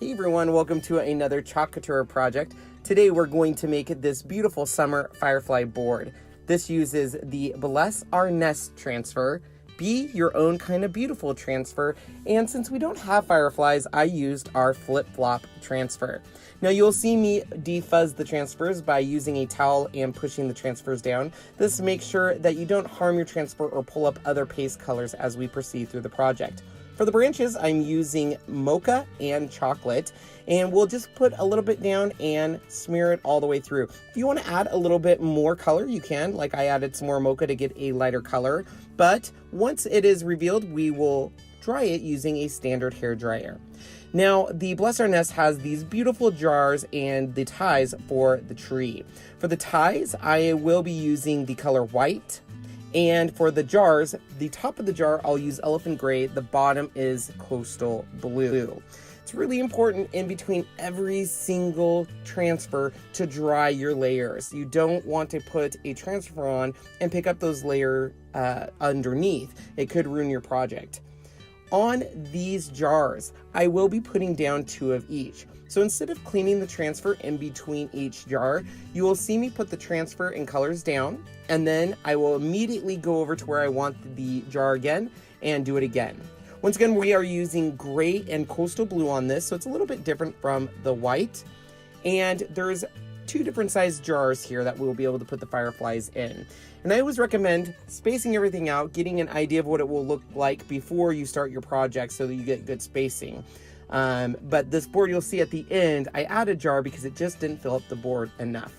Hey everyone, welcome to another Chalk Couture project. Today we're going to make this beautiful summer firefly board. This uses the Bless Our Nest transfer, Be Your Own Kind of Beautiful transfer, and since we don't have fireflies, I used our flip-flop transfer. Now you'll see me defuzz the transfers by using a towel and pushing the transfers down. This makes sure that you don't harm your transfer or pull up other paste colors as we proceed through the project. For the branches, I'm using mocha and chocolate, and we'll just put a little bit down and smear it all the way through. If you want to add a little bit more color, you can, like I added some more mocha to get a lighter color, but once it is revealed, we will dry it using a standard hair dryer. Now, the Bless Our Nest has these beautiful jars and the ties for the tree. For the ties, I will be using the color white. And for the jars, the top of the jar, I'll use elephant gray. The bottom is coastal blue. It's really important in between every single transfer to dry your layers. You don't want to put a transfer on and pick up those layers underneath. It could ruin your project. On these jars, I will be putting down 2 of each. So instead of cleaning the transfer in between each jar, you will see me put the transfer and colors down, and then I will immediately go over to where I want the jar again and do it again. Once again, we are using gray and coastal blue on this, so it's a little bit different from the white. And there's 2 different size jars here that we'll be able to put the fireflies in. And I always recommend spacing everything out, getting an idea of what it will look like before you start your project so that you get good spacing. But this board you'll see at the end, I added a jar because it just didn't fill up the board enough.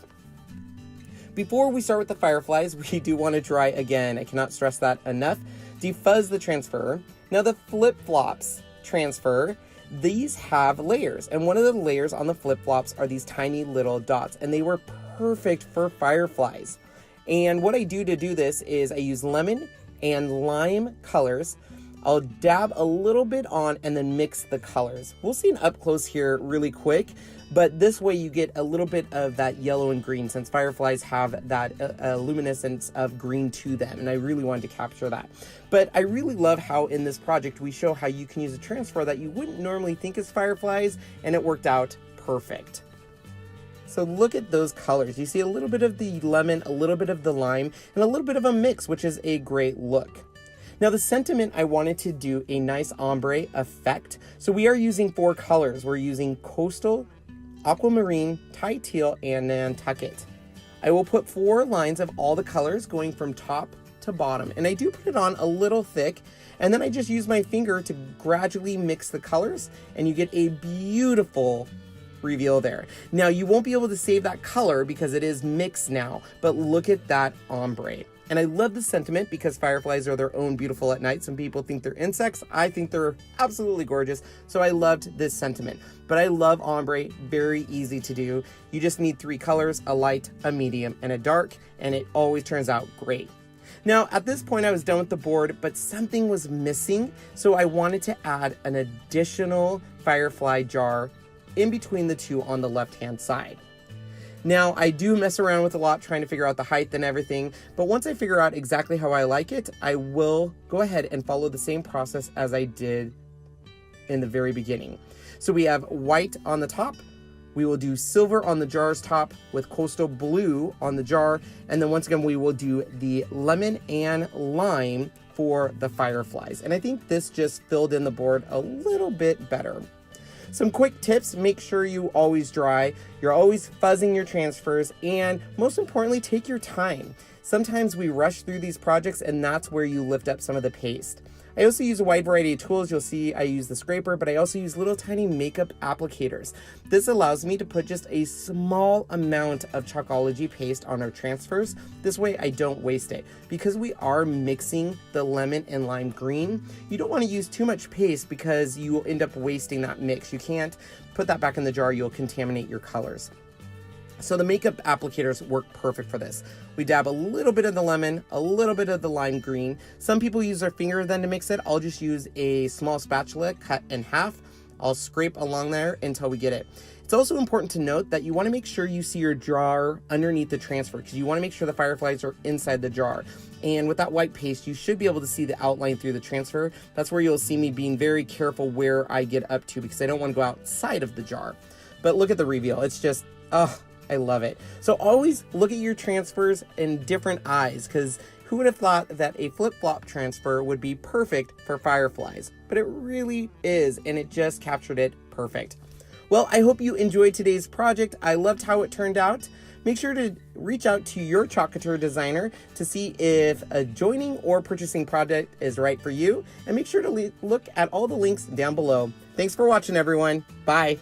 Before we start with the fireflies, we do want to dry again. I cannot stress that enough. Defuzz the transfer. Now the flip-flops transfer, these have layers, and one of the layers on the flip-flops are these tiny little dots, and they were perfect for fireflies. And what I do to do this is I use lemon and lime colors. I'll dab a little bit on and then mix the colors. We'll see an up close here really quick, but this way you get a little bit of that yellow and green since fireflies have that luminescence of green to them, and I really wanted to capture that. But I really love how in this project we show how you can use a transfer that you wouldn't normally think is fireflies, and it worked out perfect. So look at those colors. You see a little bit of the lemon, a little bit of the lime, and a little bit of a mix, which is a great look. Now the sentiment, I wanted to do a nice ombre effect. So we are using 4 colors. We're using coastal, aquamarine, Thai teal, and Nantucket. I will put 4 lines of all the colors going from top to bottom. And I do put it on a little thick, and then I just use my finger to gradually mix the colors, and you get a beautiful reveal there. Now you won't be able to save that color because it is mixed now, but look at that ombre. And I love the sentiment because fireflies are their own beautiful at night. Some people think they're insects. I think they're absolutely gorgeous. So I loved this sentiment. But I love ombre, very easy to do. You just need 3 colors, a light, a medium, and a dark, and it always turns out great. Now, at this point, I was done with the board, but something was missing. So I wanted to add an additional firefly jar in between the 2 on the left-hand side. Now, I do mess around with a lot trying to figure out the height and everything, but once I figure out exactly how I like it, I will go ahead and follow the same process as I did in the very beginning. So we have white on the top, we will do silver on the jar's top with coastal blue on the jar, and then once again we will do the lemon and lime for the fireflies. And I think this just filled in the board a little bit better. Some quick tips: make sure you always dry, you're always fuzzing your transfers, and most importantly, take your time. Sometimes we rush through these projects and that's where you lift up some of the paste. I also use a wide variety of tools. You'll see I use the scraper, but I also use little tiny makeup applicators. This allows me to put just a small amount of Chalkology paste on our transfers. This way I don't waste it. Because we are mixing the lemon and lime green, you don't want to use too much paste because you will end up wasting that mix. You can't put that back in the jar, you'll contaminate your colors. So the makeup applicators work perfect for this. We dab a little bit of the lemon, a little bit of the lime green. Some people use their finger then to mix it. I'll just use a small spatula cut in half. I'll scrape along there until we get it. It's also important to note that you want to make sure you see your jar underneath the transfer, because you want to make sure the fireflies are inside the jar. And with that white paste, you should be able to see the outline through the transfer. That's where you'll see me being very careful where I get up to, because I don't want to go outside of the jar. But look at the reveal. It's just, oh, I love it. So always look at your transfers in different eyes, because who would have thought that a flip-flop transfer would be perfect for fireflies? But it really is, and it just captured it perfect. Well, I hope you enjoyed today's project. I loved how it turned out. Make sure to reach out to your Chalk Couture designer to see if a joining or purchasing project is right for you. And make sure to look at all the links down below. Thanks for watching, everyone. Bye.